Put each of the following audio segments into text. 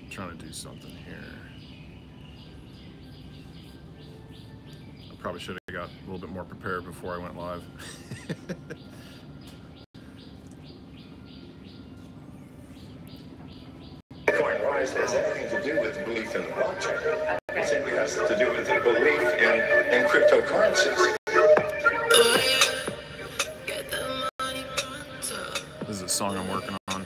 trying to do something here. I probably should have got a little bit more prepared before I went live. Bitcoin rise has anything to do with belief in the blockchain. It simply has to do with the belief in cryptocurrencies. This is a song I'm working on.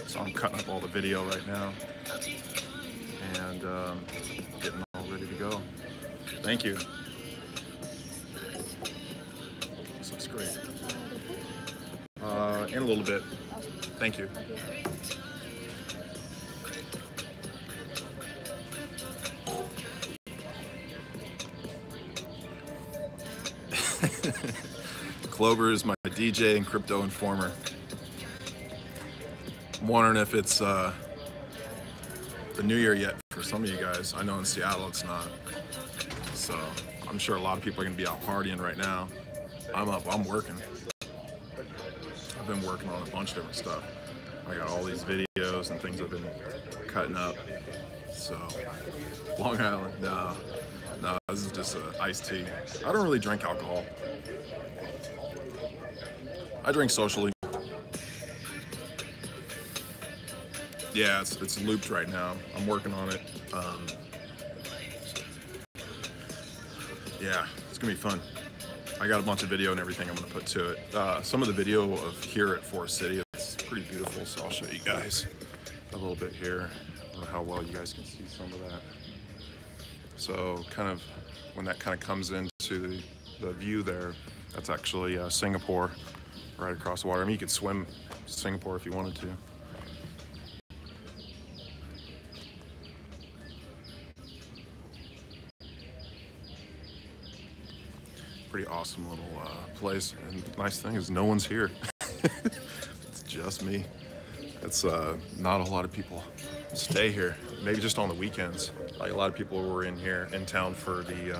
So I'm cutting up all the video right now and getting all ready to go. Thank you. This looks great. In a little bit. Thank you. Clover is my DJ and crypto informer. I'm wondering if it's the new year yet for some of you guys. I know in Seattle it's not. So I'm sure a lot of people are gonna be out partying right now. I'm up, I'm working. I've been working on a bunch of different stuff. I got all these videos and things I've been cutting up. So, Long Island, no, this is just iced tea. I don't really drink alcohol. I drink socially. Yeah, it's looped right now. I'm working on it. Yeah, it's gonna be fun. I got a bunch of video and everything I'm gonna put to it. Some of the video of here at Forest City, it's pretty beautiful, so I'll show you guys a little bit here. I don't know how well you guys can see some of that. So kind of, when that kind of comes into the view there, that's actually Singapore, right across the water. I mean, you could swim Singapore if you wanted to. Pretty awesome little place, and the nice thing is no one's here. It's just me. It's not a lot of people stay here, maybe just on the weekends. Like a lot of people were in town for the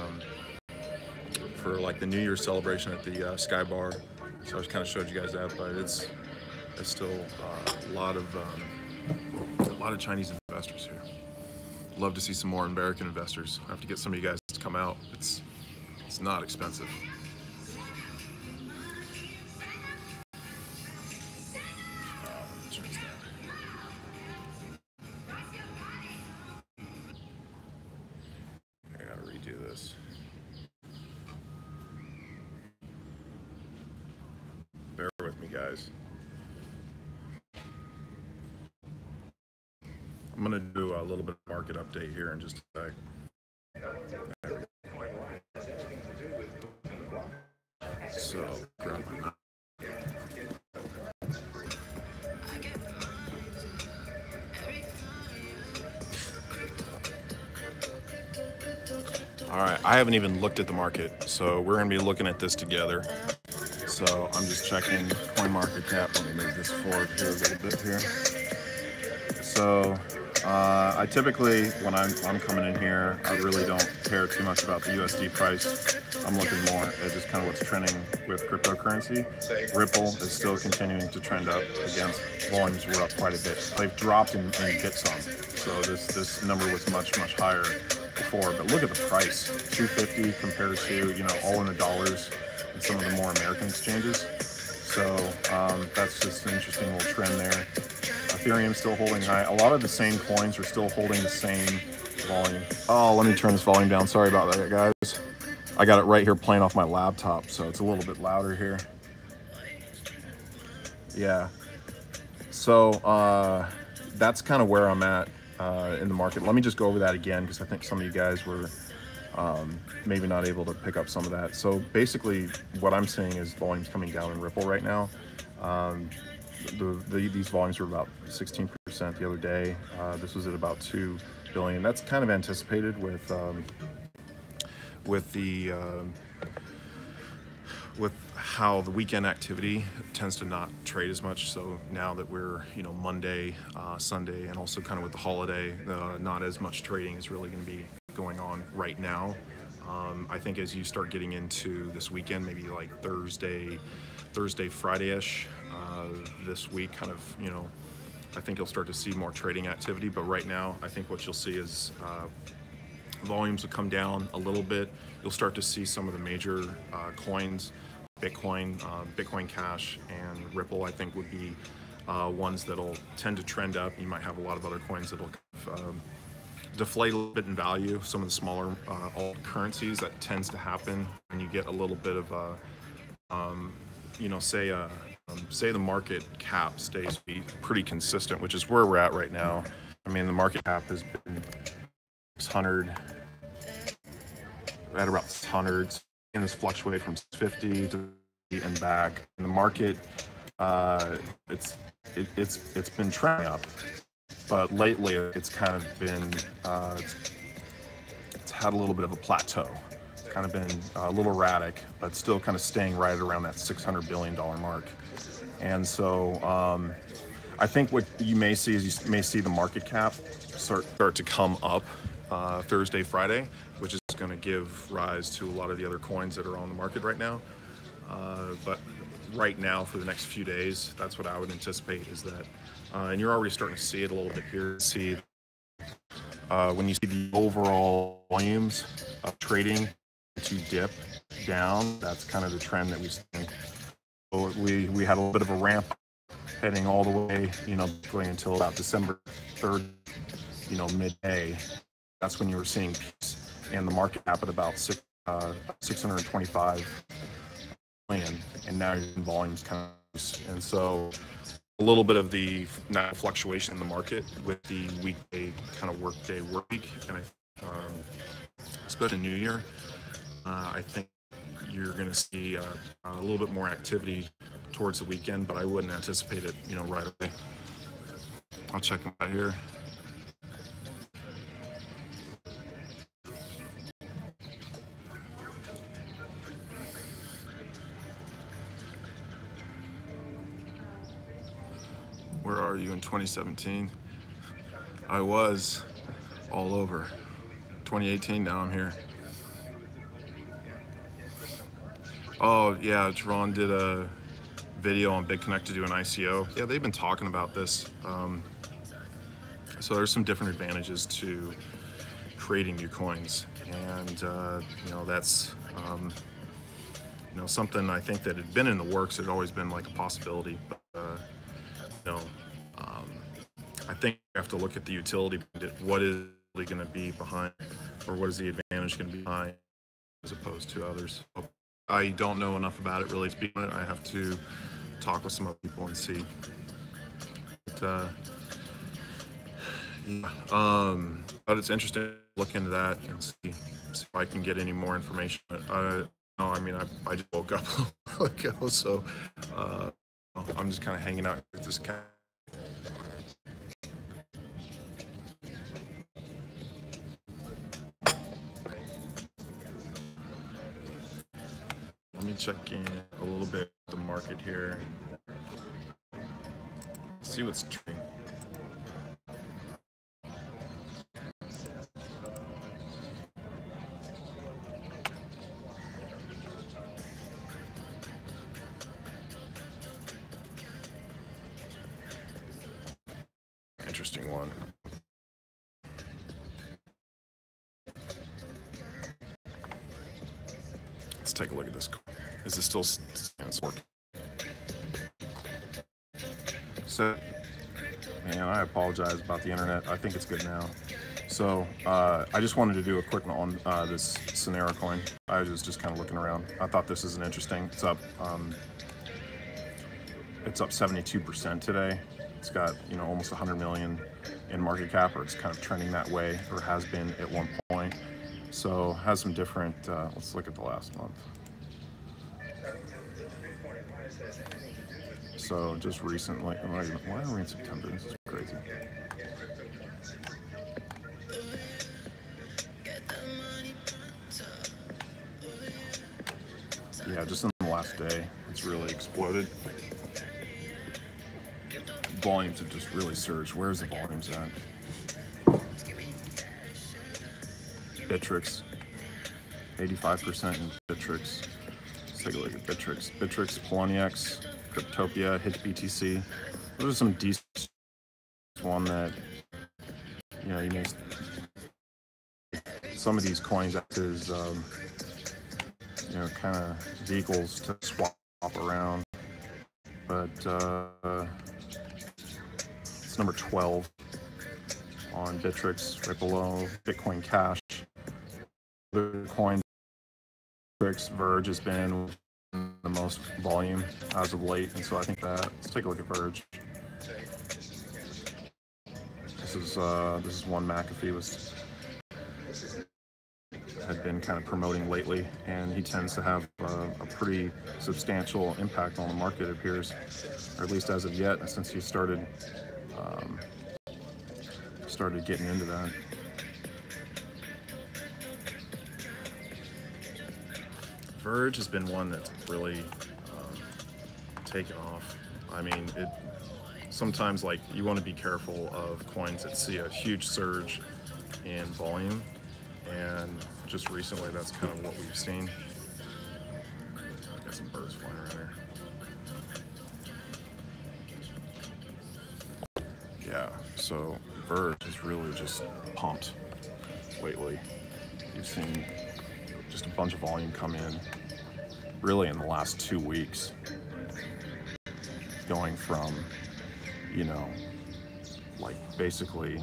like the New Year's celebration at the Sky Bar, so I just kind of showed you guys that. But it's still a lot of Chinese investors here. Love to see some more American investors. I have to get some of you guys to come out. It's not expensive. I gotta redo this. Bear with me, guys. I'm gonna do a little bit of market update here in just a sec. So, grab my knife. All right, I haven't even looked at the market, so we're gonna be looking at this together. So I'm just checking CoinMarketCap. Let me move this forward here a little bit here. So I typically, when I'm coming in here, I really don't care too much about the USD price. I'm looking more at just kind of what's trending with cryptocurrency. Ripple is still continuing to trend up. Again, volumes were up quite a bit. They've dropped in bits some. So this number was much higher before. But look at the price, 250 compared to, you know, all in the dollars in some of the more American exchanges. So that's just an interesting little trend there. Ethereum still holding high. A lot of the same coins are still holding the same volume. Oh, let me turn this volume down. Sorry about that, guys. I got it right here playing off my laptop, so it's a little bit louder here. Yeah. So that's kind of where I'm at in the market. Let me just go over that again, because I think some of you guys were maybe not able to pick up some of that. So basically what I'm seeing is volumes coming down in Ripple right now. These volumes were about 16% the other day. This was at about 2 billion. That's kind of anticipated with how the weekend activity tends to not trade as much. So now that we're, you know, Monday, Sunday, and also kind of with the holiday, not as much trading is really going to be going on right now. I think as you start getting into this weekend, maybe like Thursday, Friday-ish, this week, kind of, I think you'll start to see more trading activity. But right now, I think what you'll see is volumes will come down a little bit. You'll start to see some of the major coins, Bitcoin Cash and Ripple, I think would be ones that'll tend to trend up. You might have a lot of other coins that'll deflate a little bit in value. Some of the smaller alt currencies, that tends to happen when you get a little bit of say the market cap stays pretty consistent, which is where we're at right now. I mean, the market cap has been 600 at about 600, and it's fluctuated from 50 to and back. And the market, it's been trending up, but lately it's kind of been it's had a little bit of a plateau. It's kind of been a little erratic, but still kind of staying right around that $600 billion mark. And so I think what you may see is you may see the market cap start to come up Thursday, Friday, which is going to give rise to a lot of the other coins that are on the market right now. But right now, for the next few days, that's what I would anticipate is that, and you're already starting to see it a little bit here. See when you see the overall volumes of trading to dip down, that's kind of the trend that we see. So we had a little bit of a ramp heading all the way, going until about December 3rd, midday. That's when you were seeing peaks and the market cap at about 625 million, and now you're in volumes kind of, and so a little bit of the fluctuation in the market with the weekday kind of work week, and especially New Year, I think you're going to see a little bit more activity towards the weekend, but I wouldn't anticipate it, right away. I'll check them out here. Where are you in 2017? I was all over. 2018, now I'm here. Oh yeah, Jerron did a video on BitConnect to do an ICO. Yeah, they've been talking about this. So there's some different advantages to creating new coins, and that's something I think that had been in the works. It had always been like a possibility, but I think you have to look at the utility. What is really going to be behind, or what is the advantage going to be behind, as opposed to others? I don't know enough about it really to speak on it. I have to talk with some other people and see. But it's interesting to look into that and see if I can get any more information. I just woke up a while ago, so I'm just kind of hanging out with this guy. Let me check in a little bit the market here. See what's trading. Interesting one. Let's take a look at this. Is it still working? So, man, I apologize about the internet. I think it's good now. So, I just wanted to do a quick one on this Sonera coin. I was just kind of looking around. I thought this is an interesting. It's up 72% today. It's got almost 100 million in market cap, or it's kind of trending that way, or has been at one point. So has some different. Let's look at the last month. So just recently, why are we in September? This is crazy. Yeah, just in the last day, it's really exploded. Volumes have just really surged. Where's the volumes at? Bitrix. 85% in Bittrex. Let's take a look at Bittrex. Bittrex, Poloniex, Cryptopia, HitBTC. Those are some decent one that, you know, you may, some of these coins act as, you know, kind of vehicles to swap around. But it's number 12 on Bittrex, right below Bitcoin Cash. The coin Bittrex Verge has been the most volume as of late, and so I think that, let's take a look at Verge. This is one McAfee had been kind of promoting lately, and he tends to have a pretty substantial impact on the market, it appears, or at least as of yet, since he started getting into that. Verge has been one that's really taken off. I mean, it sometimes, like, you want to be careful of coins that see a huge surge in volume, and just recently that's kind of what we've seen. Got some birds flying around here. Yeah, so Verge is really just pumped lately. You've seen just a bunch of volume come in really in the last 2 weeks, going from, you know, like basically,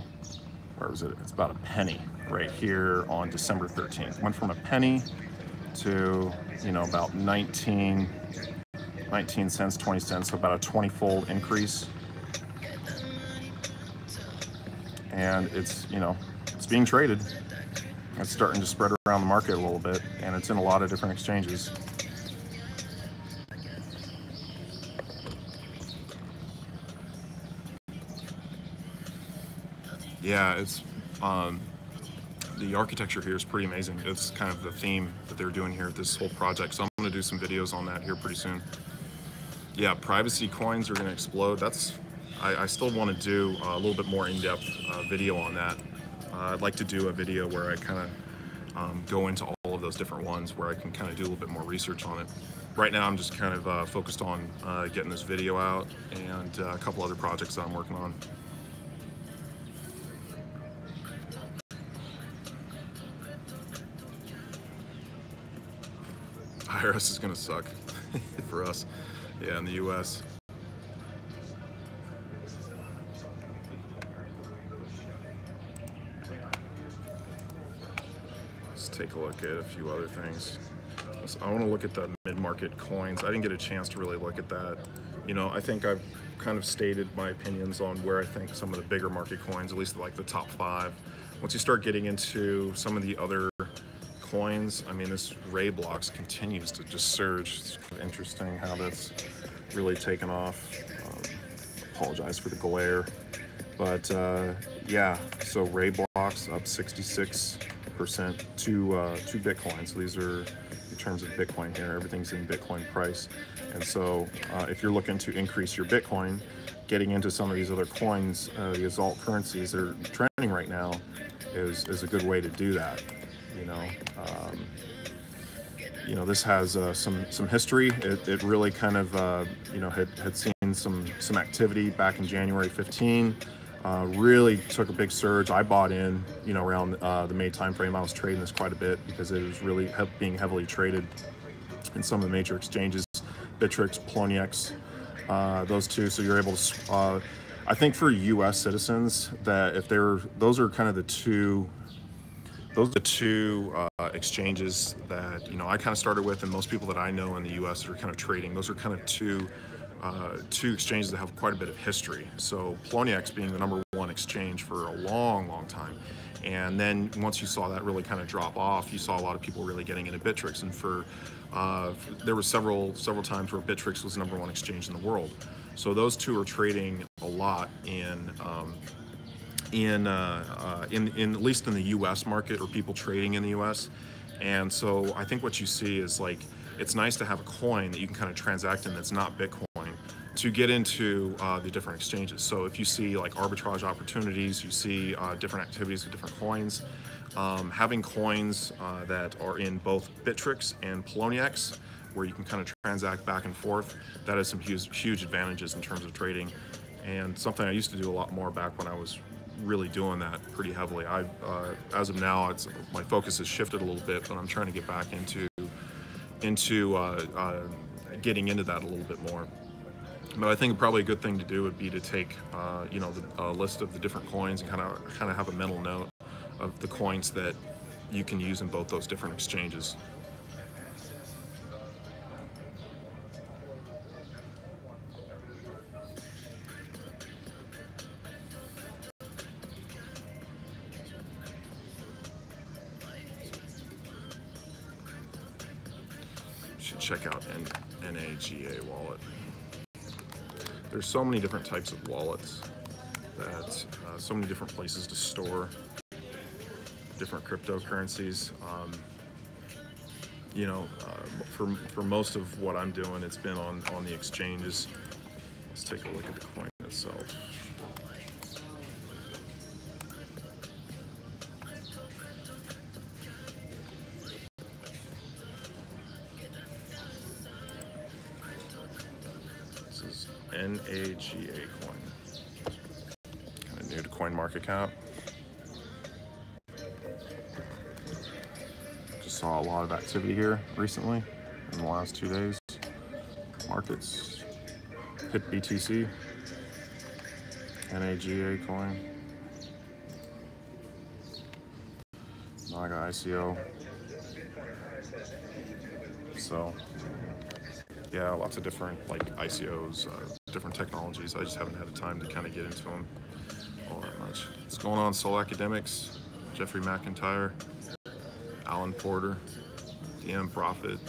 where was it? It's about a penny right here on December 13th. Went from a penny to, you know, about 19 cents, 20 cents, so about a 20-fold increase. And it's, you know, it's being traded. It's starting to spread around the market a little bit, and it's in a lot of different exchanges. Yeah, it's the architecture here is pretty amazing. It's kind of the theme that they're doing here at this whole project. So I'm going to do some videos on that here pretty soon. Yeah, privacy coins are going to explode. That's I still want to do a little bit more in-depth video on that. I'd like to do a video where I kind of go into all of those different ones, where I can kind of do a little bit more research on it. Right now I'm just kind of focused on getting this video out and a couple other projects that I'm working on. IRS is going to suck for us, yeah, in the US. Let's take a look at a few other things. I want to look at the mid-market coins. I didn't get a chance to really look at that. You know, I think I've kind of stated my opinions on where I think some of the bigger market coins, at least like the top 5. Once you start getting into some of the other coins, I mean, this Ray blocks continues to just surge. It's interesting how that's really taken off. Apologize for the glare, but yeah, so Ray blocks up 66% to Bitcoin. So these are in terms of Bitcoin here, everything's in Bitcoin price. And so if you're looking to increase your Bitcoin, getting into some of these other coins, these alt currencies that are trending right now is a good way to do that. You know, this has some history. It really kind of had seen some activity back in January 15. Really took a big surge. I bought in, you know, around the May timeframe. I was trading this quite a bit because it was really being heavily traded in some of the major exchanges, Bittrex, Poloniex, those two. So you're able to, I think for U.S. citizens, that if those are kind of the two. Those are the two exchanges that, you know, I kind of started with, and most people that I know in the U.S. are kind of trading. Those are kind of two exchanges that have quite a bit of history. So Poloniex being the #1 exchange for a long time, and then once you saw that really kind of drop off, you saw a lot of people really getting into Bittrex, and there were several times where Bittrex was the #1 exchange in the world. So those two are trading a lot in at least in the U.S. market, or people trading in the U.S. And so I think what you see is, like, it's nice to have a coin that you can kind of transact in that's not Bitcoin to get into the different exchanges. So if you see like arbitrage opportunities, you see different activities with different coins, Having coins that are in both Bittrex and Poloniex, where you can kind of transact back and forth, that has some huge advantages in terms of trading, and something I used to do a lot more back when I was really doing that pretty heavily. As of now, my focus has shifted a little bit, but I'm trying to get back into getting into that a little bit more. But I think probably a good thing to do would be to take the list of the different coins and kind of have a mental note of the coins that you can use in both those different exchanges. Should check out NAGA wallet. There's so many different types of wallets, that so many different places to store different cryptocurrencies. For most of what I'm doing, it's been on the exchanges. Let's take a look at the coin itself. This is NAGA coin. Kind of new to CoinMarketCap. Saw a lot of activity here recently in the last 2 days. Markets hit BTC, NAGA coin, NAGA ICO. So yeah, lots of different ICOs, different technologies. I just haven't had the time to kind of get into them all that much. What's going on, Soul Academics, Jeffrey McIntyre, Alan Porter, DM Profit,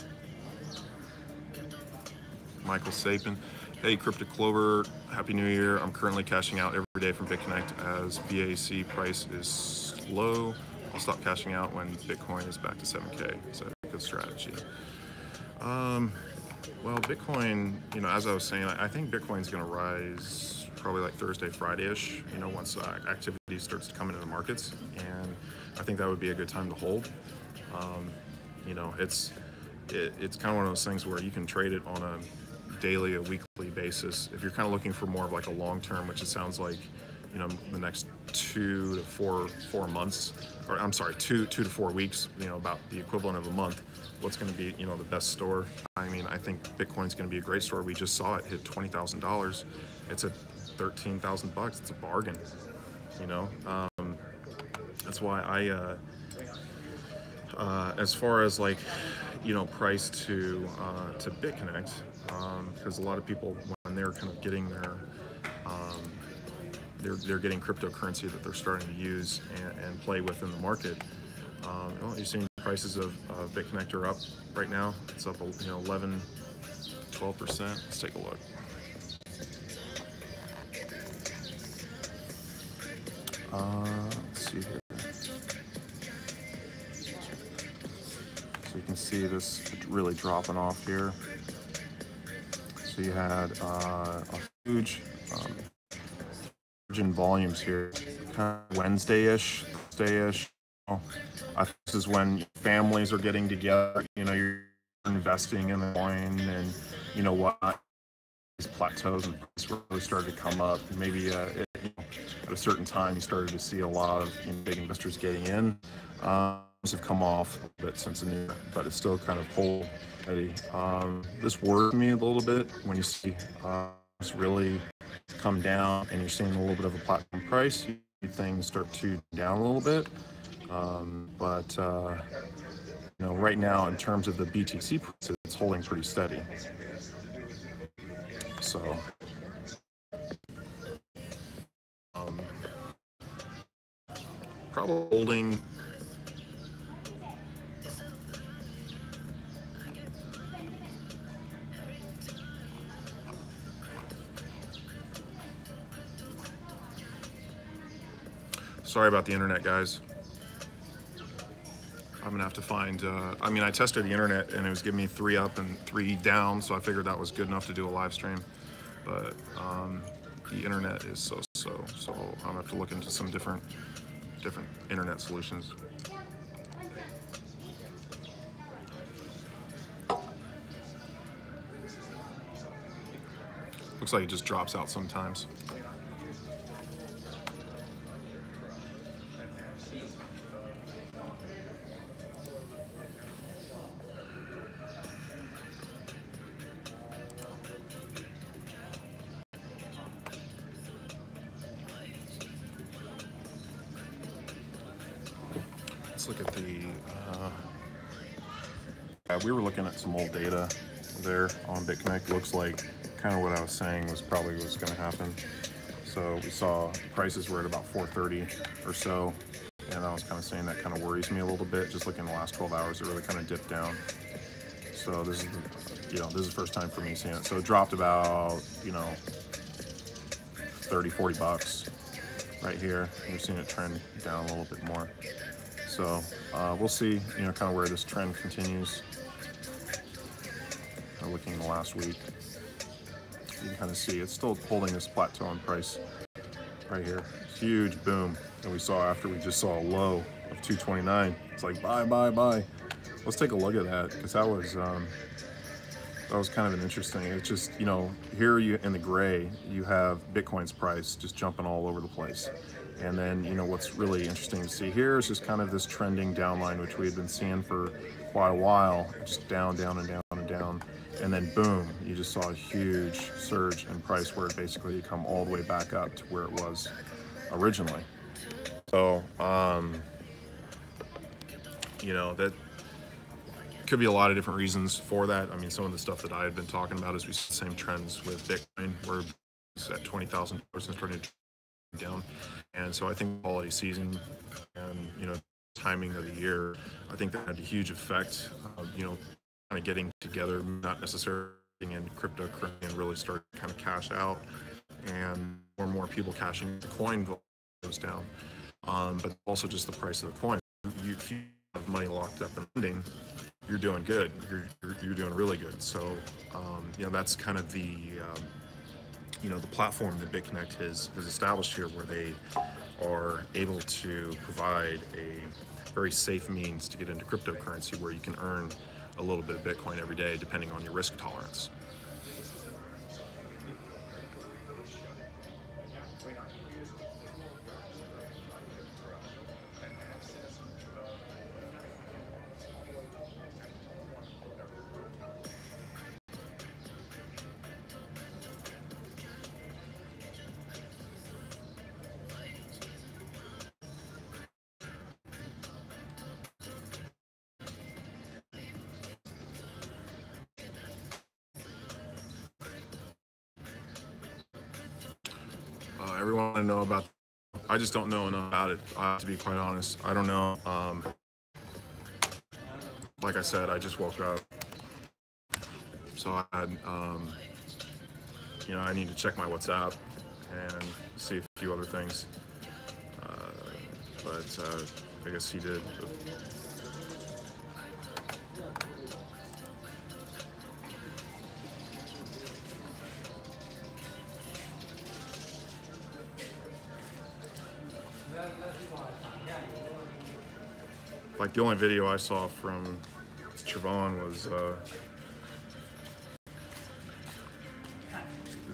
Michael Sapin. Hey, CryptoClover, Happy New Year. I'm currently cashing out every day from BitConnect as BAC price is low. I'll stop cashing out when Bitcoin is back to 7K. So good strategy. Well, Bitcoin, as I was saying, I think Bitcoin's going to rise probably like Thursday, Friday-ish, once activity starts to come into the markets. And I think that would be a good time to hold. It's kind of one of those things where you can trade it on a daily, a weekly basis. If you're kind of looking for more of like a long term, which it sounds like, the next 2 to 4 months, or I'm sorry, 2 to 4 weeks, about the equivalent of a month, what's going to be, the best store. I mean, I think Bitcoin's going to be a great store. We just saw it hit $20,000. It's at $13,000. It's a bargain, that's why as far as price to BitConnect, because a lot of people, when they're kind of getting they're getting cryptocurrency that they're starting to use and play with in the market. You're seeing prices of BitConnect are up right now. It's up 11, 12%. Let's take a look. Let's see here. So you can see this really dropping off here. So you had a huge in volumes here, kind of Wednesday-ish, Thursday-ish. I think this is when families are getting together. You're investing in the coin, and these plateaus and really started to come up. Maybe at a certain time, you started to see a lot of big investors getting in. Have come off a bit since the new year, but it's still kind of hold steady. This worried me a little bit when you see it's really come down and you're seeing a little bit of a platform price. Things start to down a little bit, but right now in terms of the BTC price, it's holding pretty steady. So probably holding. Sorry about the internet, guys. I'm gonna have to find, I tested the internet and it was giving me 3 up and 3 down, so I figured that was good enough to do a live stream. But the internet is so I'm gonna have to look into some different internet solutions. Looks like it just drops out sometimes. Let's look at the, we were looking at some old data there on BitConnect. Looks like kind of what I was saying was probably what's going to happen. So we saw prices were at about 430 or so, and I was kind of saying that kind of worries me a little bit. Just looking at the last 12 hours, it really kind of dipped down. So this is, this is the first time for me seeing it. So it dropped about, 30, 40 bucks right here. We've seen it trend down a little bit more. So we'll see, kind of where this trend continues. Looking in the last week, you can kind of see it's still holding this plateau in price right here. Huge boom that we saw after we just saw a low of 229. It's like buy, buy, buy. Let's take a look at that, because that was kind of an interesting. It's just, here you in the gray, you have Bitcoin's price just jumping all over the place. And then, what's really interesting to see here is just kind of this trending downline, which we had been seeing for quite a while, just down, down, and down, and down. And then boom, you just saw a huge surge in price where it basically come all the way back up to where it was originally. So, that could be a lot of different reasons for that. I mean, some of the stuff that I had been talking about is we see the same trends with Bitcoin, where it's at $20,000 and starting to down. And so I think holiday season and, timing of the year, I think that had a huge effect of, kind of getting together, not necessarily in cryptocurrency, and really start to kind of cash out, and more people cashing. The coin goes down, but also just the price of the coin. If you have money locked up in lending, you're doing good. You're doing really good. So, that's kind of the the platform that BitConnect has established here, where they are able to provide a very safe means to get into cryptocurrency, where you can earn a little bit of Bitcoin every day, depending on your risk tolerance. Everyone I know about, I just don't know enough about it, to be quite honest. I don't know. Like I said, I just woke up, so I had, I need to check my WhatsApp and see a few other things. But I guess he did. Like, the only video I saw from Trevon was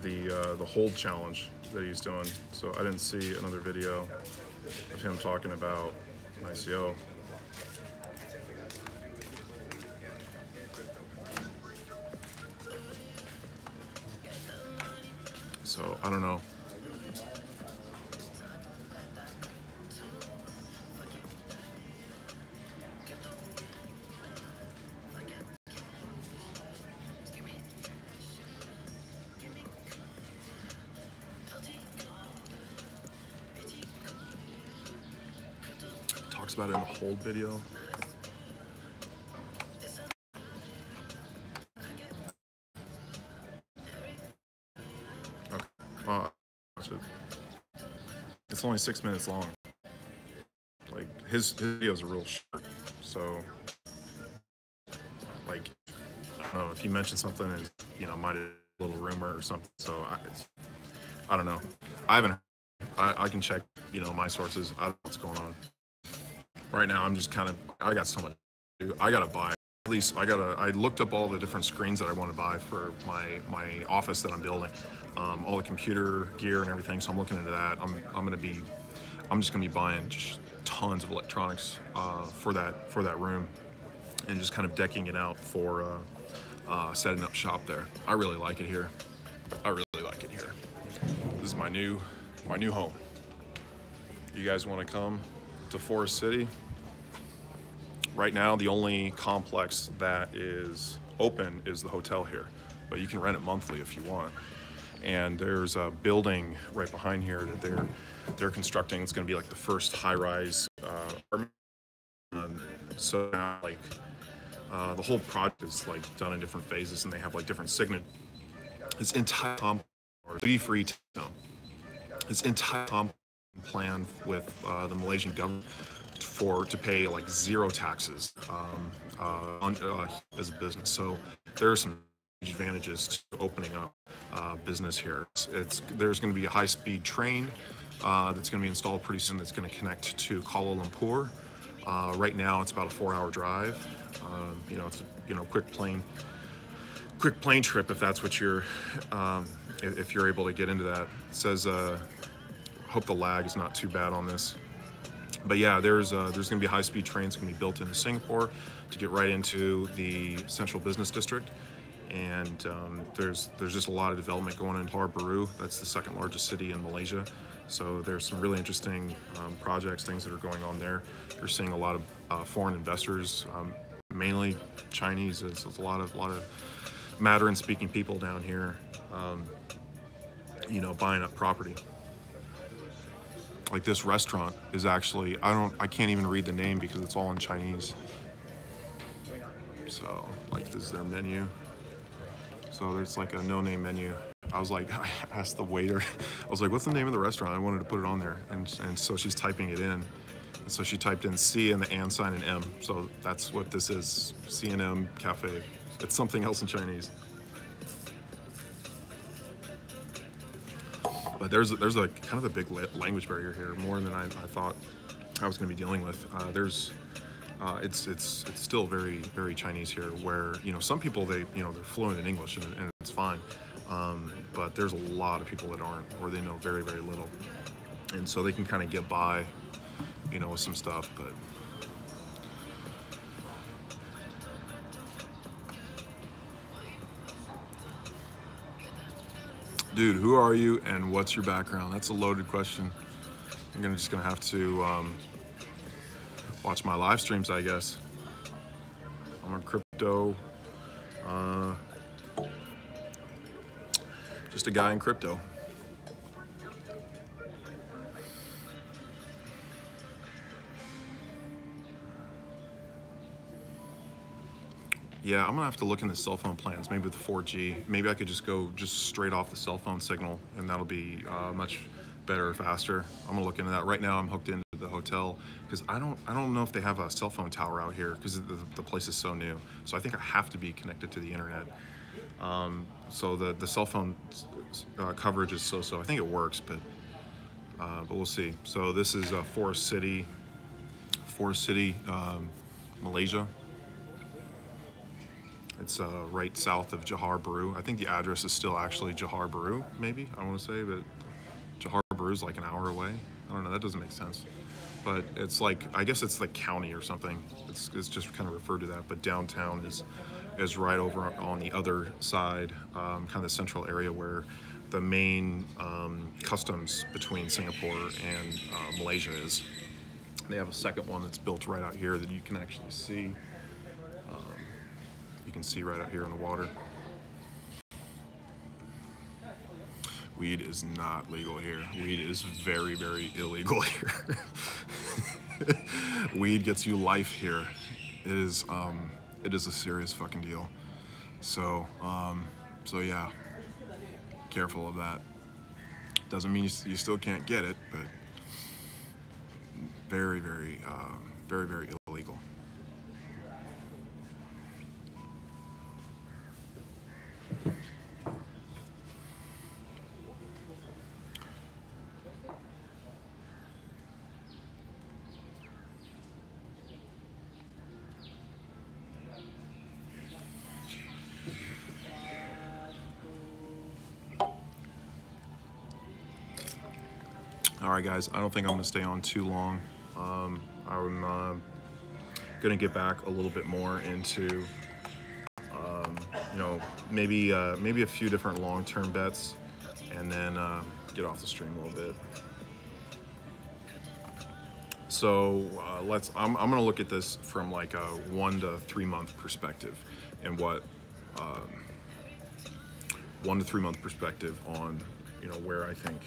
the hold challenge that he's doing. So I didn't see another video of him talking about ICO. So I don't know. About it in the hold video. Okay. Watch it. It's only 6 minutes long. Like, his videos are real short. So, like, I don't know if he mentioned something and might have a little rumor or something. So I don't know. I can check my sources. I don't know what's going on. Right now, I'm just I got so much to do. I gotta buy least I looked up all the different screens that I want to buy for my office that I'm building, all the computer gear and everything. So I'm looking into that. I'm just gonna be buying just tons of electronics for that room, and just kind of decking it out for setting up shop there. I really like it here. I really like it here. This is my new home. You guys want to come to Forest City? Right now, the only complex that is open is the hotel here, but you can rent it monthly if you want. And there's a building right behind here that they're constructing. It's going to be like the first high-rise apartment. So now, like, the whole project is like done in different phases, and they have like different signature. It's entire duty-free town. It's entire plan with the Malaysian government to pay like zero taxes as a business. So there are some advantages to opening up business here. There's going to be a high-speed train that's going to be installed pretty soon. That's going to connect to Kuala Lumpur. Right now, it's about a 4-hour drive. It's quick plane trip if that's what you're if you're able to get into that. It says hope the lag is not too bad on this. But yeah, there's going to be a high-speed train that's going to be built into Singapore to get right into the central business district. And there's just a lot of development going on in Johor Bahru. That's the second largest city in Malaysia. So there's some really interesting projects, things that are going on there. You're seeing a lot of foreign investors, mainly Chinese. There's a lot of Mandarin-speaking people down here, buying up property. Like this restaurant is actually, I can't even read the name because it's all in Chinese. So like this is their menu. So there's like a no-name menu. I was like, I asked the waiter, I was like, what's the name of the restaurant? I wanted to put it on there. And so she's typing it in. And so she typed in C and the and sign and M. So that's what this is, C&M Cafe. It's something else in Chinese. But there's a kind of a big language barrier here, more than I thought I was going to be dealing with. It's still very, very Chinese here, where some people they're fluent in English and it's fine, but there's a lot of people that aren't, or they know very, very little, and so they can kind of get by, with some stuff, but. Dude, who are you and what's your background? That's a loaded question. I'm just gonna have to watch my live streams, I guess. I'm a crypto, just a guy in crypto. Yeah, I'm gonna have to look into cell phone plans, maybe with 4G. Maybe I could just go straight off the cell phone signal, and that'll be much better, faster. I'm gonna look into that. Right now I'm hooked into the hotel because I don't know if they have a cell phone tower out here because the place is so new. So I think I have to be connected to the internet. So the cell phone coverage is so. I think it works, but we'll see. So this is Forest City, Malaysia. It's right south of Johor Bahru. I think the address is still actually Johor Bahru, maybe, I want to say, but Johor Bahru is like an hour away. I don't know, that doesn't make sense. But it's like, I guess it's the county or something. It's just kind of referred to that, but downtown is right over on the other side, kind of the central area where the main customs between Singapore and Malaysia is. They have a second one that's built right out here that you can actually see. You can see right out here in the water. Weed is not legal here. Weed is very, very illegal here. Weed gets you life here. It is a serious fucking deal. So yeah, careful of that. Doesn't mean you still can't get it, but very, very, very, very illegal. All right, guys, I don't think I'm going to stay on too long. I'm going to get back a little bit more into, you know, maybe a few different long-term bets, and then get off the stream a little bit. So I'm going to look at this from like a 1 to 3 month perspective, and what 1 to 3 month perspective on, you know, where I think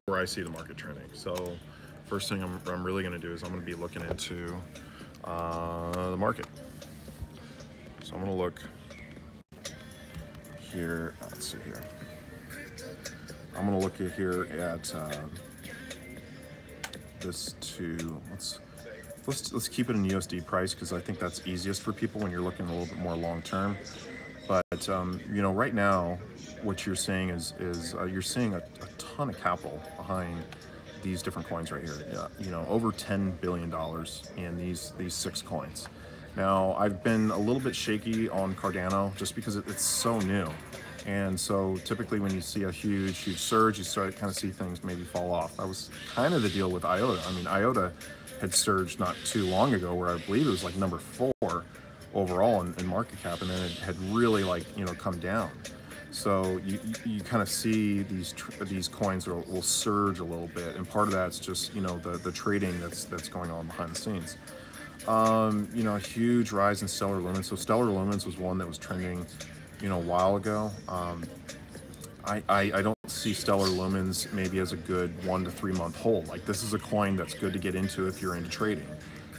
where I see the market trending. So first thing I'm really going to do is I'm going to be looking into the market. So I'm going to look here. Let's see here. I'm going to look at here at this to let's keep it in USD price, because I think that's easiest for people when you're looking a little bit more long term. But you know, right now, what you're seeing is you're seeing a ton of capital behind these different coins right here. Yeah, you know, over $10 billion in these 6 coins. Now, I've been a little bit shaky on Cardano just because it's so new. And so typically when you see a huge surge, you start to kind of see things maybe fall off. That was kind of the deal with IOTA. I mean, IOTA had surged not too long ago, where I believe it was like number 4 overall in market cap, and then it had really, like, you know, come down. So you kind of see these coins will surge a little bit, and part of that's just, you know, the trading that's going on behind the scenes. You know, a huge rise in Stellar Lumens. So Stellar Lumens was one that was trending, you know, a while ago. I don't see Stellar Lumens maybe as a good 1 to 3 month hold. Like, this is a coin that's good to get into if you're into trading,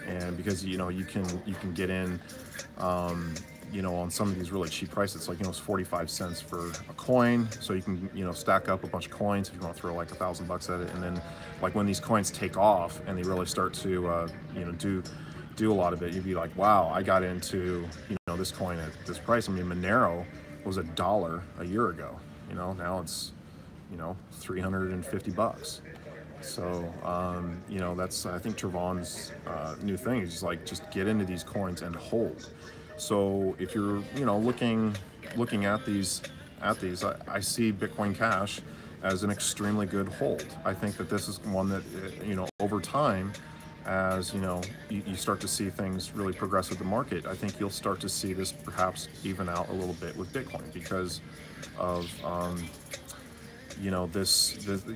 and because, you know, you can get in, you know, on some of these really cheap prices. Like, you know, it's 45 cents for a coin, so you can, you know, stack up a bunch of coins if you want to throw like $1,000 at it. And then, like, when these coins take off and they really start to you know, do a lot of it, you'd be like, wow, I got into, you know, this coin at this price. I mean, Monero was $1 a year ago. You know, now it's, you know, $350. So you know, that's, I think, Trevon's new thing is just get into these coins and hold. So if you're, you know, looking at these, I see Bitcoin Cash as an extremely good hold. I think that this is one that, you know, over time, as you know, you start to see things really progress with the market, I think you'll start to see this perhaps even out a little bit with Bitcoin, because of you know,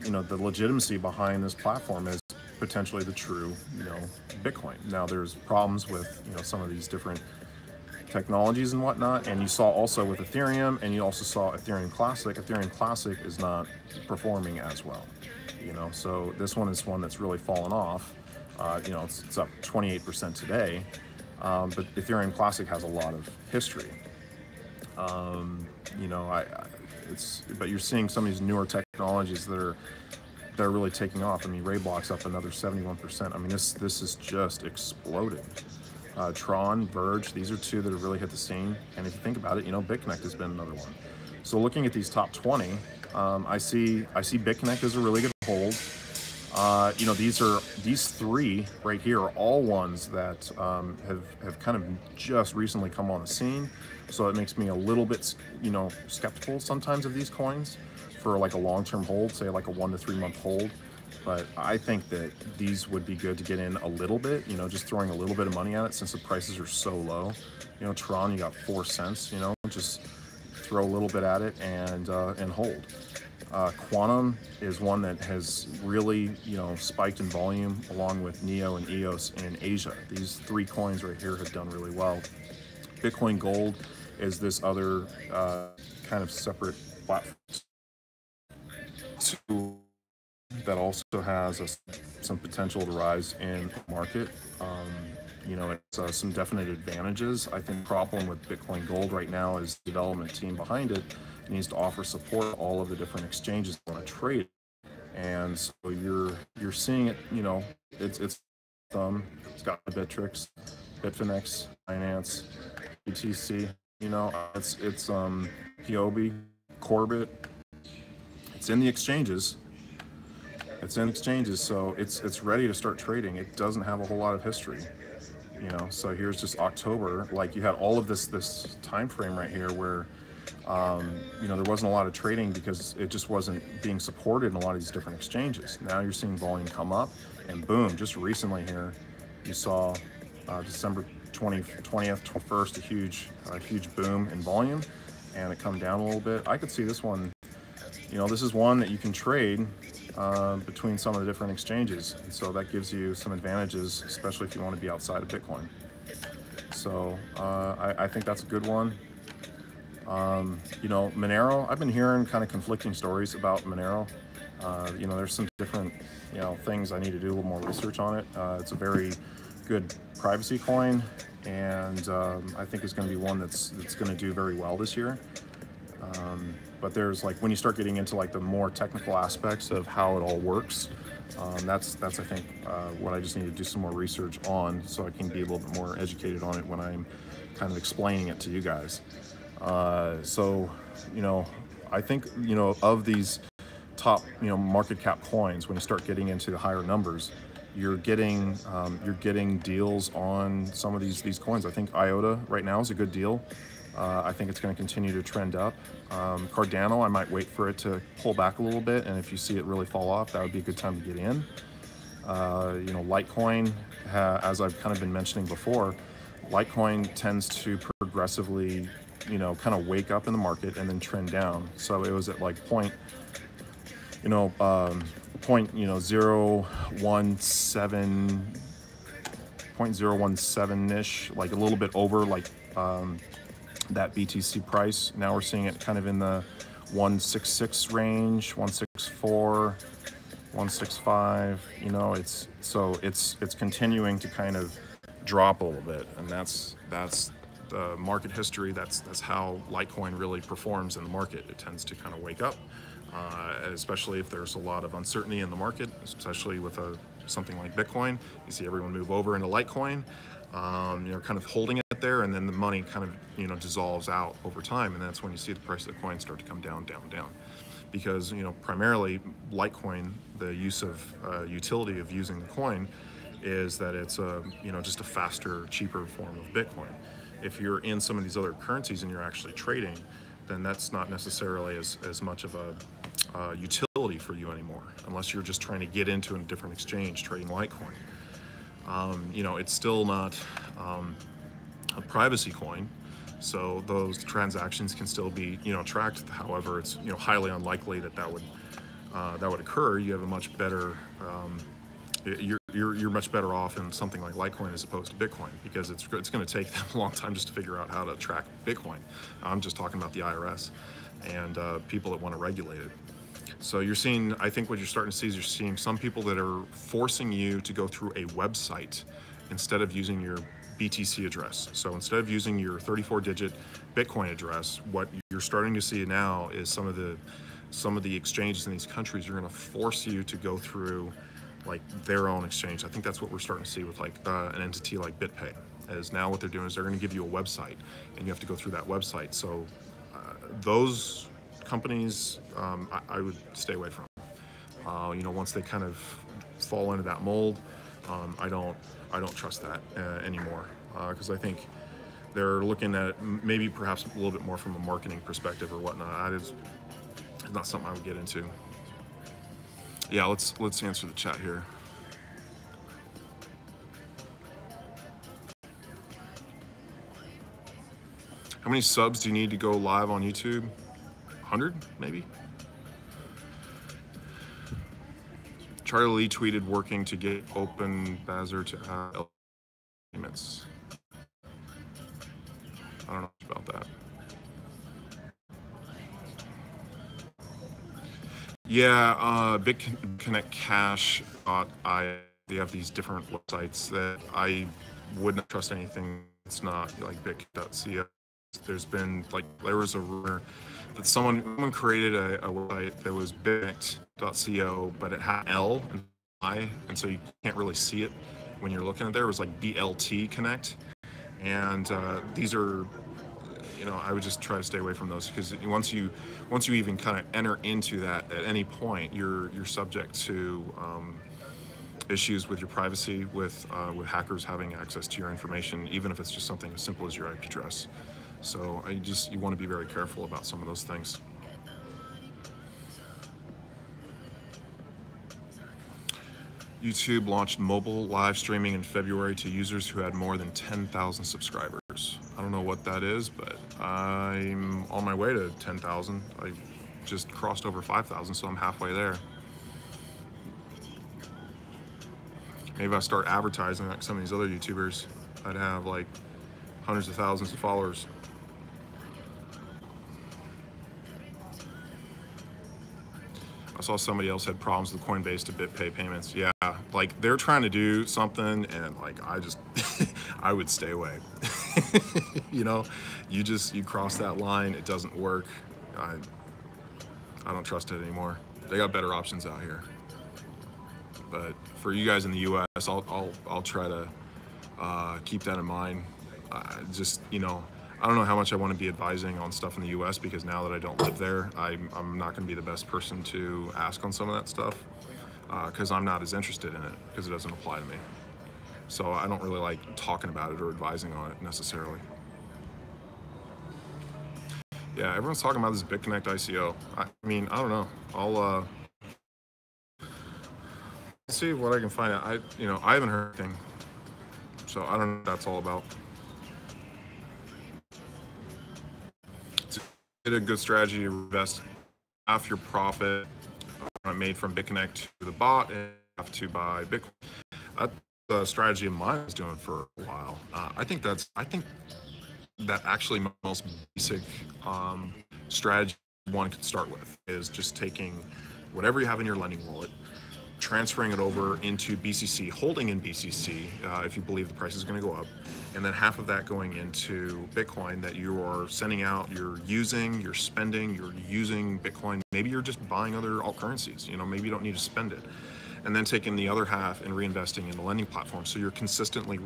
you know, the legitimacy behind this platform is potentially the true, you know, Bitcoin. Now, there's problems with, you know, some of these different technologies and whatnot, and you saw also with Ethereum, and you also saw Ethereum Classic. Ethereum Classic is not performing as well, you know, so this one is one that's really fallen off. You know, it's up 28% today, but Ethereum Classic has a lot of history. You know, but you're seeing some of these newer technologies that are really taking off. I mean, Rayblock's up another 71%. I mean, this is just exploding. Tron, Verge, these are 2 that have really hit the scene. And if you think about it, you know, BitConnect has been another one. So looking at these top 20, I see BitConnect as a really good hold. You know, these 3 right here are all ones that have kind of just recently come on the scene. So it makes me a little bit, you know, skeptical sometimes of these coins for like a long-term hold, say like a 1 to 3 month hold. But I think that these would be good to get in a little bit, you know, just throwing a little bit of money at it since the prices are so low. You know, Tron, you got 4 cents, you know, just throw a little bit at it and hold. Quantum is one that has really, you know, spiked in volume, along with Neo and EOS in Asia. These 3 coins right here have done really well. Bitcoin Gold is this other kind of separate platform that also has some potential to rise in market. You know, it's some definite advantages. I think the problem with Bitcoin Gold right now is the development team behind it needs to offer support to all of the different exchanges that want to trade. And so you're seeing it, you know, it's got Bittrex, Bitfinex, Binance, BTC, you know, it's Huobi, Corbit. It's in the exchanges. So it's ready to start trading. It doesn't have a whole lot of history, you know. So here's just October. Like, you had all of this time frame right here where, You know, there wasn't a lot of trading because it just wasn't being supported in a lot of these different exchanges. Now you're seeing volume come up, and boom, just recently here, you saw December 20th, 21st, a huge boom in volume, and it come down a little bit. I could see this one, you know, this is one that you can trade between some of the different exchanges. And so that gives you some advantages, especially if you want to be outside of Bitcoin. So I think that's a good one. You know, Monero, I've been hearing kind of conflicting stories about Monero. You know, there's some different, you know, things I need to do a little more research on it. It's a very good privacy coin, and I think it's going to be one that's going to do very well this year. But there's like, when you start getting into like the more technical aspects of how it all works, that's I think what I just need to do some more research on, so I can be a little bit more educated on it when I'm kind of explaining it to you guys. So, you know, I think, you know, of these top, you know, market cap coins, when you start getting into the higher numbers, you're getting deals on some of these coins. I think IOTA right now is a good deal. I think it's going to continue to trend up. Cardano, I might wait for it to pull back a little bit, and if you see it really fall off, that would be a good time to get in. You know, Litecoin, as I've kind of been mentioning before, Litecoin tends to progressively, you know, kind of wake up in the market and then trend down. So it was at like point 0.017-ish, like a little bit over like that BTC price. Now we're seeing it kind of in the 166 range, 164, 165. You know, it's continuing to kind of drop a little bit, and that's the market history. That's how Litecoin really performs in the market. It tends to kind of wake up, especially if there's a lot of uncertainty in the market, especially with something like Bitcoin. You see everyone move over into Litecoin, you know, kind of holding it there, and then the money kind of, you know, dissolves out over time, and that's when you see the price of the coin start to come down. Because, you know, primarily Litecoin, the use of utility of using the coin is that it's you know, just a faster, cheaper form of Bitcoin. If you're in some of these other currencies and you're actually trading, then that's not necessarily as much of a utility for you anymore, unless you're just trying to get into a different exchange trading Litecoin. You know, it's still not a privacy coin, so those transactions can still be, you know, tracked. However, it's, you know, highly unlikely that would occur. You have a much better you're much better off in something like Litecoin as opposed to Bitcoin, because it's going to take them a long time just to figure out how to track Bitcoin. I'm just talking about the IRS and people that want to regulate it. So you're seeing, I think what you're starting to see is you're seeing some people that are forcing you to go through a website instead of using your BTC address. So instead of using your 34-digit Bitcoin address, what you're starting to see now is some of the exchanges in these countries are going to force you to go through like their own exchange. I think that's what we're starting to see with like an entity like BitPay. As now what they're doing is they're going to give you a website, and you have to go through that website. So those companies, I would stay away from. You know, once they kind of fall into that mold, I don't trust that anymore, because I think they're looking at it maybe perhaps a little bit more from a marketing perspective or whatnot. It's not something I would get into. Yeah, let's answer the chat here. How many subs do you need to go live on YouTube? 100, maybe? Charlie Lee tweeted working to get Open Bazar to add payments. I don't know much about that. Yeah, BitConnect Cash. They have these different websites that I wouldn't trust anything that's not like bit.co. There was a rumor that someone created a website that was bit.co, but it had L and I, and so you can't really see it when you're looking at there. It was like BLT Connect, and these are, you know, I would just try to stay away from those, because once you even kind of enter into that at any point, you're subject to issues with your privacy, with hackers having access to your information, even if it's just something as simple as your IP address. So you want to be very careful about some of those things. YouTube launched mobile live streaming in February to users who had more than 10,000 subscribers. I don't know what that is, but I'm on my way to 10,000. I just crossed over 5,000, so I'm halfway there. Maybe if I start advertising like some of these other YouTubers, I'd have like hundreds of thousands of followers. I saw somebody else had problems with Coinbase to BitPay payments. Yeah, like they're trying to do something, and like I just, I would stay away. You know, you cross that line, it doesn't work. I don't trust it anymore. They got better options out here. But for you guys in the U.S., I'll try to keep that in mind. Just, you know, I don't know how much I want to be advising on stuff in the U.S. because now that I don't live there, I'm not going to be the best person to ask on some of that stuff because I'm not as interested in it because it doesn't apply to me. So I don't really like talking about it or advising on it necessarily. Yeah, everyone's talking about this BitConnect ICO. I mean, I don't know. I'll see what I can find out. I haven't heard anything, so I don't know what that's all about. A good strategy to invest half your profit made from BitConnect to the bot and have to buy Bitcoin. That's a strategy of mine I was doing for a while. I think that actually most basic strategy one could start with is just taking whatever you have in your lending wallet, transferring it over into BCC, holding in BCC if you believe the price is going to go up, and then half of that going into Bitcoin that you are sending out, you're using, you're spending, you're using Bitcoin. Maybe you're just buying other alt currencies, you know, maybe you don't need to spend it. And then taking the other half and reinvesting in the lending platform. So you're consistently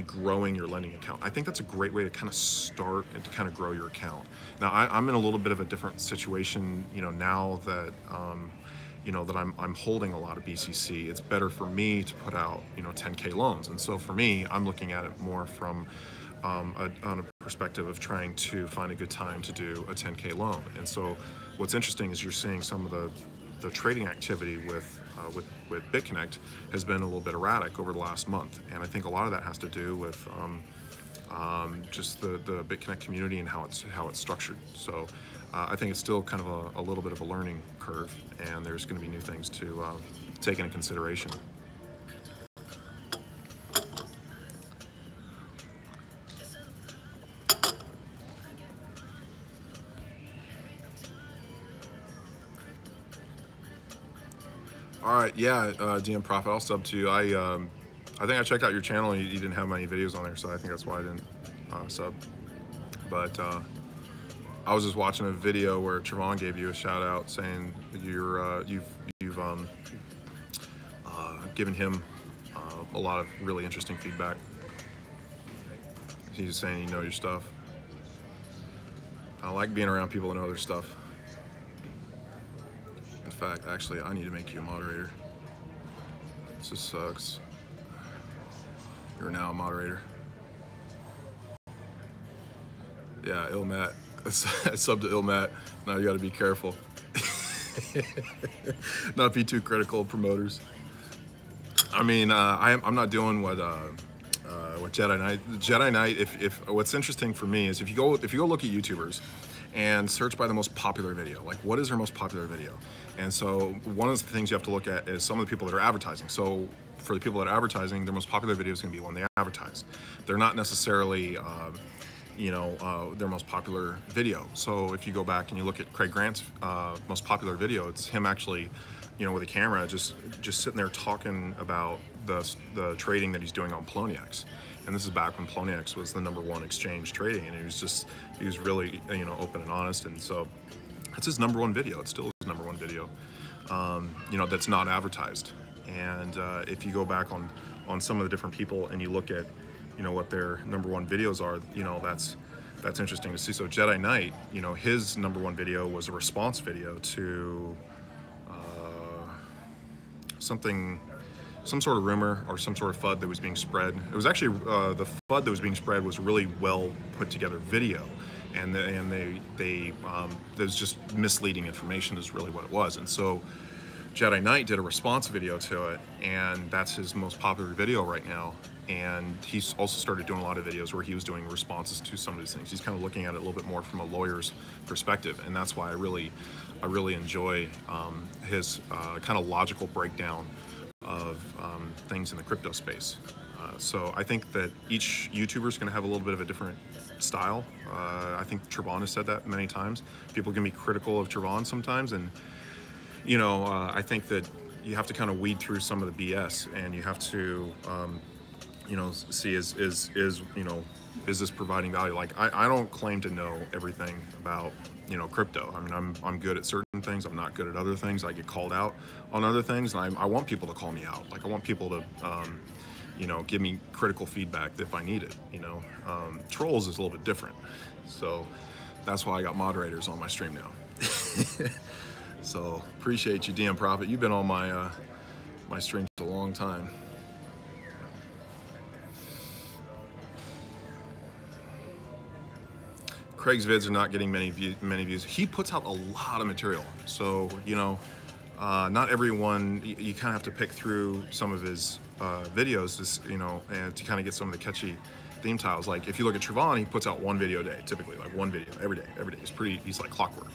growing your lending account. I think that's a great way to kind of start and to kind of grow your account. Now I'm in a little bit of a different situation, you know, now that you know, that I'm holding a lot of BCC. It's better for me to put out, you know, 10K loans. And so for me, I'm looking at it more from on a perspective of trying to find a good time to do a 10K loan. And so what's interesting is you're seeing some of the trading activity with BitConnect has been a little bit erratic over the last month. And I think a lot of that has to do with just the BitConnect community and how it's structured. So I think it's still kind of a little bit of a learning curve, and there's going to be new things to take into consideration. All right, yeah, DM Profit, I'll sub to you. I think I checked out your channel and you didn't have many videos on there, so I think that's why I didn't sub. But I was just watching a video where Trevon gave you a shout out saying that you've given him a lot of really interesting feedback. He's saying you know your stuff. I like being around people that know their stuff. In fact, actually, I need to make you a moderator. This just sucks. You're now a moderator. Yeah, Ilmat. I subbed to Ilmat. Now you got to be careful. Not be too critical of promoters. I mean, I'm not doing what Jedi Knight. Jedi Knight. If what's interesting for me is if you go look at YouTubers and search by the most popular video, like what is their most popular video, and so one of the things you have to look at is some of the people that are advertising. So for the people that are advertising, their most popular video is going to be when they advertise. They're not necessarily their most popular video. So if you go back and you look at Craig Grant's most popular video, it's him actually, you know, with a camera, just sitting there talking about the trading that he's doing on Poloniex. And this is back when Poloniex was the #1 exchange trading, and he was really, you know, open and honest. And so that's his #1 video. It's still his #1 video, you know, that's not advertised. And if you go back on some of the different people and you look at, you know, what their #1 videos are, you know, that's interesting to see. So Jedi Knight, you know, his #1 video was a response video to something some sort of rumor or some sort of FUD that was being spread. It was actually the FUD that was being spread was really well put together video, and there's just misleading information is really what it was. And so Jedi Knight did a response video to it, and that's his most popular video right now. And he's also started doing a lot of videos where he was doing responses to some of these things. He's kind of looking at it a little bit more from a lawyer's perspective, and that's why I really enjoy his kind of logical breakdown of things in the crypto space. So I think that each YouTuber is going to have a little bit of a different style. I think Trevon has said that many times. People can be critical of Trevon sometimes, and you know, I think that you have to kind of weed through some of the BS, and you have to, you know, see is this providing value? Like I don't claim to know everything about, you know, crypto. I mean, I'm good at certain things. I'm not good at other things. I get called out on other things, and I want people to call me out. Like I want people to, you know, give me critical feedback if I need it. You know, trolls is a little bit different, so that's why I got moderators on my stream now. So appreciate you, DM Prophet. You've been on my my stream for a long time. Craig's vids are not getting many views. He puts out a lot of material, so you know, not everyone. You kind of have to pick through some of his videos, you know, and to kind of get some of the catchy theme tiles. Like if you look at Trevon, he puts out one video a day, typically, like one video every day. He's like clockwork.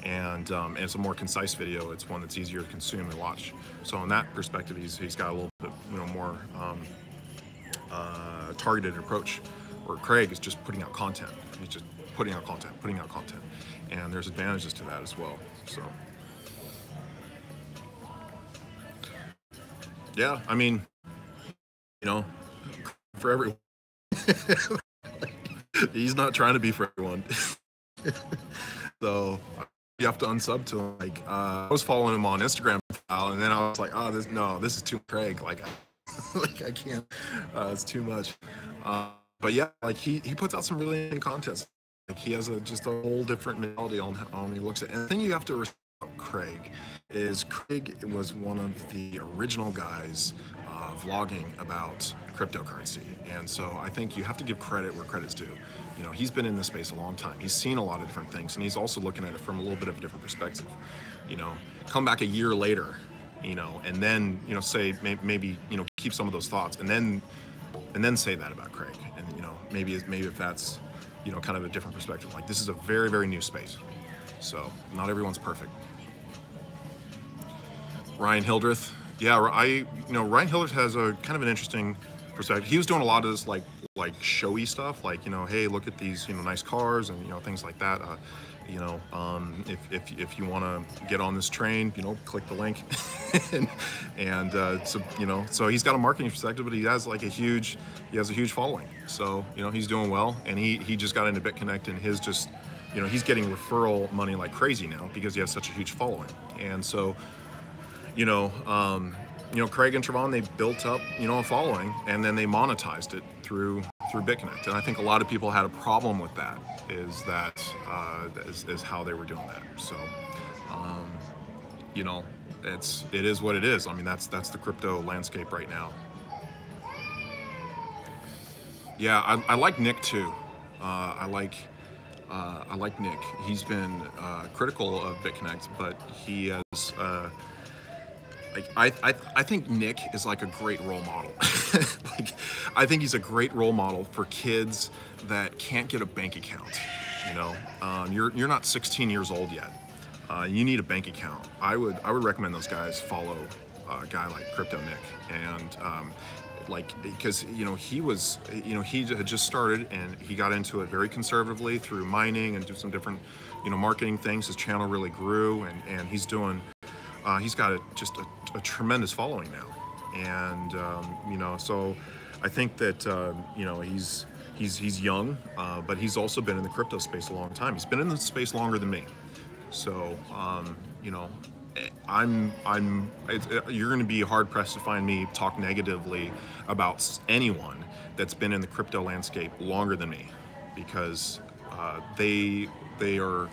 And it's a more concise video. It's one that's easier to consume and watch. So in that perspective, he's got a little bit, you know, more targeted approach. Where Craig is just putting out content. He's just putting out content, and there's advantages to that as well. So yeah, I mean, you know, for everyone. He's not trying to be for everyone. So you have to unsub to him. Like I was following him on Instagram, and then I was like, oh, this is too Craig. Like, like I can't. It's too much. But yeah, like he puts out some really interesting content. Like he has just a whole different mentality on how he looks at it. And the thing you have to respect about Craig is Craig was one of the original guys vlogging about cryptocurrency, and so I think you have to give credit where credit's due. You know, he's been in this space a long time. He's seen a lot of different things, and he's also looking at it from a little bit of a different perspective. You know, come back a year later, you know, and then, you know, say maybe, you know, keep some of those thoughts, and then say that about Craig, and you know, maybe if that's, you know, kind of a different perspective. Like this is a very, very new space, so not everyone's perfect. Ryan Hildreth, yeah, Ryan Hildreth has a kind of an interesting perspective. He was doing a lot of this like showy stuff, like, you know, hey, look at these, you know, nice cars and, you know, things like that. You know, if you want to get on this train, you know, click the link. and so, you know, so he's got a marketing perspective, but he has a huge following. So, you know, he's doing well, and he just got into BitConnect, and his just, you know, he's getting referral money like crazy now because he has such a huge following. And so, you know, Craig and Trevon, they built up, you know, a following, and then they monetized it through BitConnect. And I think a lot of people had a problem with that, is how they were doing that. So, you know, it is what it is. I mean, that's the crypto landscape right now. Yeah, I like Nick too. I like Nick. He's been critical of BitConnect, but he has. Like I think Nick is like a great role model. Like I think he's a great role model for kids that can't get a bank account. You know, you're not 16 years old yet. You need a bank account. I would recommend those guys follow a guy like Crypto Nick, and like, because, you know, he had just started, and he got into it very conservatively through mining and do some different, you know, marketing things. His channel really grew, and he's doing. He's got just a tremendous following now, and you know, so I think that you know, he's young, but he's also been in the crypto space a long time. He's been in the space longer than me, so you know, you're going to be hard pressed to find me talk negatively about anyone that's been in the crypto landscape longer than me, because they are.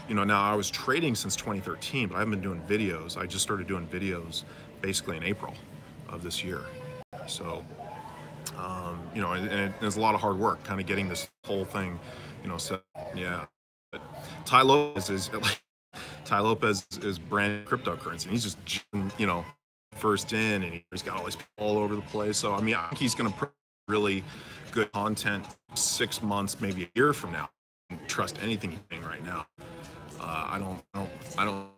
You know, now I was trading since 2013, but I haven't been doing videos. I just started doing videos basically in April. of this year. So, you know, and there's a lot of hard work kind of getting this whole thing, you know, set. Yeah. But Ty Lopez is like, Ty Lopez is brand cryptocurrency. He's just, you know, first in, and he's got all these people all over the place. So, I mean, I think he's going to put really good content 6 months, maybe a year from now. I don't trust anything he's doing right now. I don't,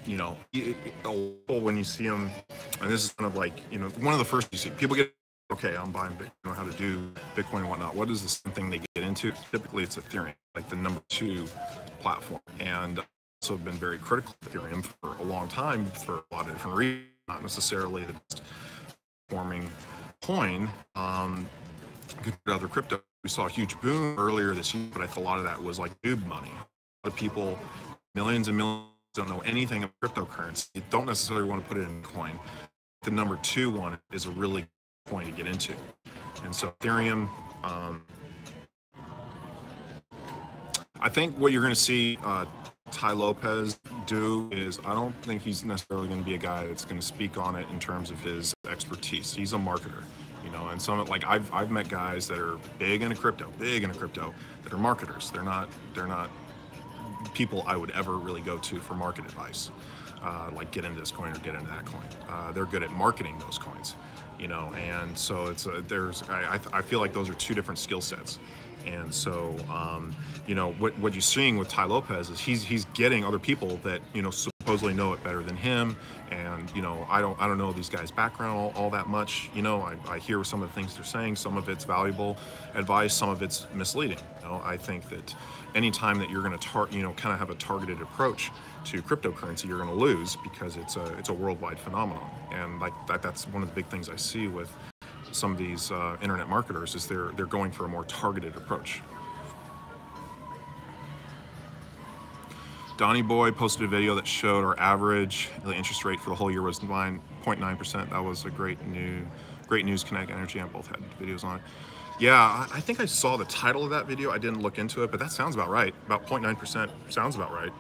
you know, when you see him, and this is kind of like, you know, one of the first you see people get, okay, I'm buying Bitcoin, I know how to do Bitcoin and whatnot. What is the same thing they get into? Typically, it's Ethereum, like the #2 platform, and also been very critical of Ethereum for a long time for a lot of different reasons, not necessarily the best performing coin compared to other crypto. We saw a huge boom earlier this year, but I think a lot of that was like noob money. A lot of people, millions and millions, don't know anything about cryptocurrency. You don't necessarily want to put it in Bitcoin. The #2 one is a really good coin to get into. And so Ethereum, I think what you're going to see Ty Lopez do is, I don't think he's necessarily going to be a guy that's going to speak on it in terms of his expertise. He's a marketer, you know, and some, like I've met guys that are big into crypto, that are marketers. They're not people I would ever really go to for market advice, like get into this coin or get into that coin. They're good at marketing those coins, you know, and so it's I feel like those are two different skill sets. And so, you know, what you're seeing with Ty Lopez is he's getting other people that, you know, supposedly know it better than him. And, you know, I don't know these guys' background all that much. You know, I hear some of the things they're saying. Some of it's valuable advice, some of it's misleading. You know, I think that anytime that you're going to kind of have a targeted approach to cryptocurrency, you're going to lose, because it's a worldwide phenomenon. And like that's one of the big things I see with some of these internet marketers, is they're going for a more targeted approach. Donnie Boy posted a video that showed our average the interest rate for the whole year was 9.9%. That was a great news. Connect Energy and both had videos on it. Yeah, I think I saw the title of that video. I didn't look into it, but that sounds about right. About 0.9% sounds about right.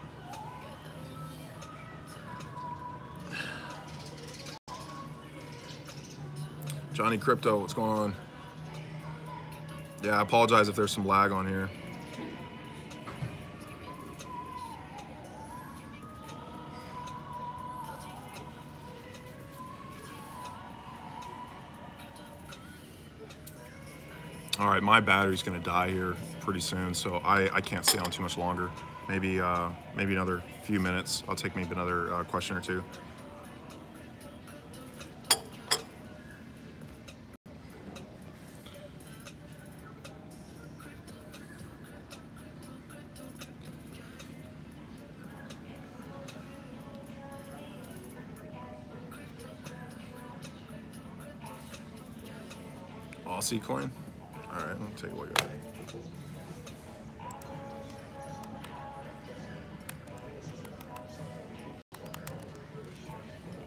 Johnny Crypto, what's going on? Yeah, I apologize if there's some lag on here. All right, my battery's gonna die here pretty soon, so I can't stay on too much longer. Maybe another few minutes. I'll take maybe another question or two. Aussie coin? All right, let's take a look at it.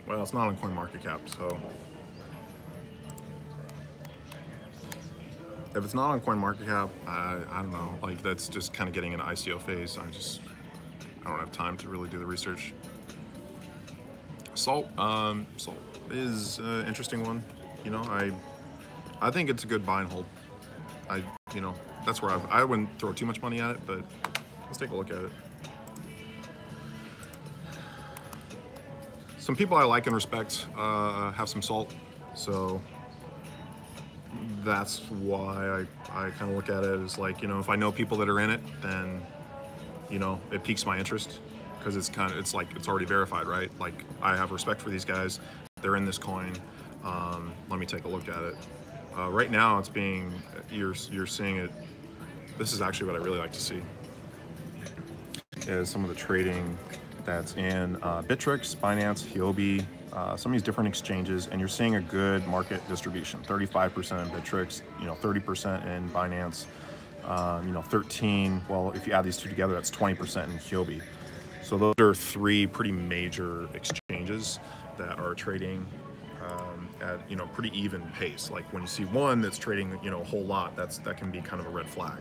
Well, it's not on CoinMarketCap, so if it's not on CoinMarketCap, I don't know. Like, that's just kind of getting an ICO phase. I don't have time to really do the research. Salt is an interesting one. You know, I think it's a good buy and hold. You know, that's where I wouldn't throw too much money at it, but let's take a look at it. Some people I like and respect have some salt, so that's why I kind of look at it as, like, you know, if I know people that are in it, then, you know, it piques my interest, because it's like it's already verified, right? Like, I have respect for these guys. They're in this coin. Let me take a look at it. Right now, it's you're seeing it. This is actually what I really like to see, is some of the trading that's in Bittrex, Binance, Huobi, some of these different exchanges, and you're seeing a good market distribution. 35% in Bittrex, you know, 30% in Binance, you know, 13. Well, if you add these two together, that's 20% in Huobi. So those are three pretty major exchanges that are trading at, you know, pretty even pace. Like, when you see one that's trading, you know, a whole lot, that can be kind of a red flag.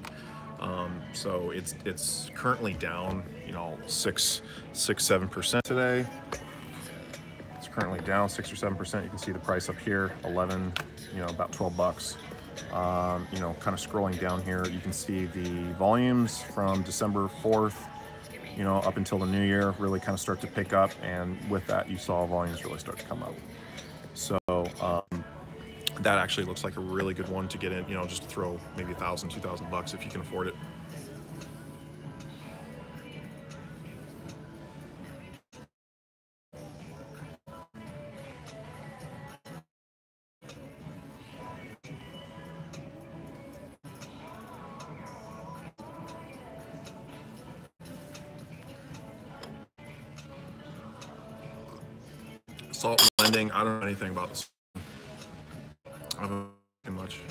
So it's currently down, you know, 6-7% today. It's currently down 6 or 7%. You can see the price up here, 11, about 12 bucks. Kind of scrolling down here, you can see the volumes from December 4th, up until the new year really kind of start to pick up, and with that you saw volumes really start to come up. So that actually looks like a really good one to get in, just to throw maybe $1,000, $2,000 if you can afford it. Salt lending, I don't know anything about this. I don't know much.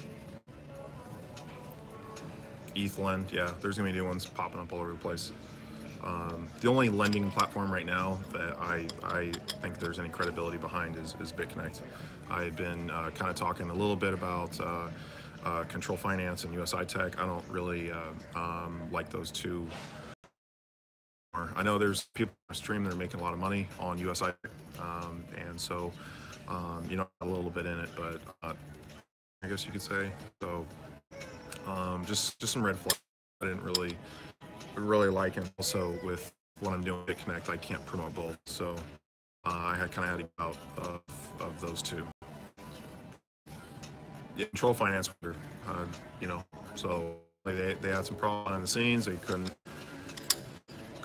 ETH lend, yeah, there's gonna be new ones popping up all over the place. The only lending platform right now that I think there's any credibility behind is BitConnect. I've been kind of talking a little bit about Control Finance and USI Tech. I don't really like those two. I know there's people on stream that are making a lot of money on USI, and so a little bit in it, but I guess you could say so. Just some red flags I didn't really like, and also with what I'm doing with BitConnect, I can't promote both, so I had kind of had out of those two. Yeah, Control Finance, so they had some problems behind the scenes. They couldn't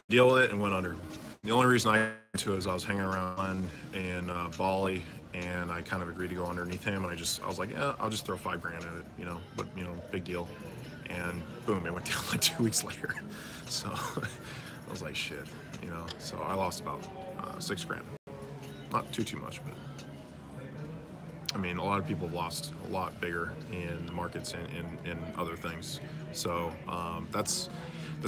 deal with it and went under. The only reason I went to it is I was hanging around in Bali, and I kind of agreed to go underneath him, and I was like, yeah, I'll just throw $5 grand at it, but big deal. And boom, it went down like 2 weeks later. So I was like, shit, so I lost about $6 grand. Not too much, but I mean, a lot of people have lost a lot bigger in the markets and in other things. So that's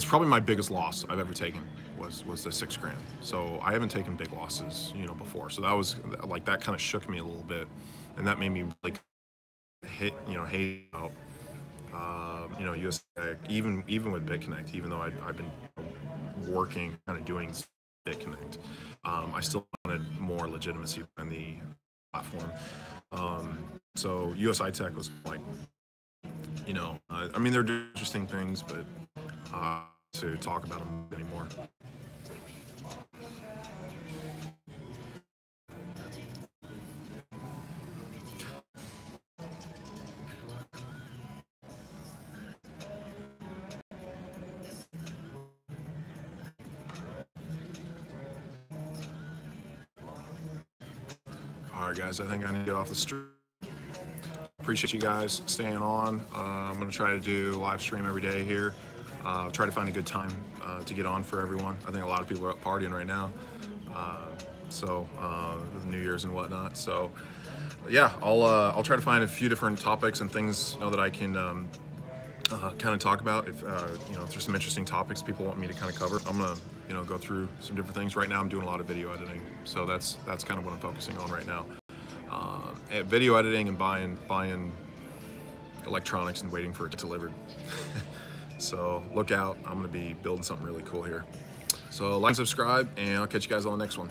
probably my biggest loss I've ever taken was the $6 grand. So I haven't taken big losses, before. So that was like, that kind of shook me a little bit, and that made me like hate out, US even with BitConnect, even though I've been working, kind of doing BitConnect, I still wanted more legitimacy in the platform. So USI Tech was like, I mean, they're interesting things, but to talk about them anymore. All right, guys, I think I need to get off the street. Appreciate you guys staying on. I'm going to try to do live stream every day here. Try to find a good time to get on for everyone. I think a lot of people are up partying right now, with New Year's and whatnot. So yeah, I'll try to find a few different topics and things that I can kind of talk about. If there's some interesting topics people want me to kind of cover, I'm gonna go through some different things. Right now I'm doing a lot of video editing, so that's kind of what I'm focusing on right now. Video editing and buying electronics and waiting for it to get delivered. So look out, I'm gonna be building something really cool here. So like and subscribe, and I'll catch you guys on the next one.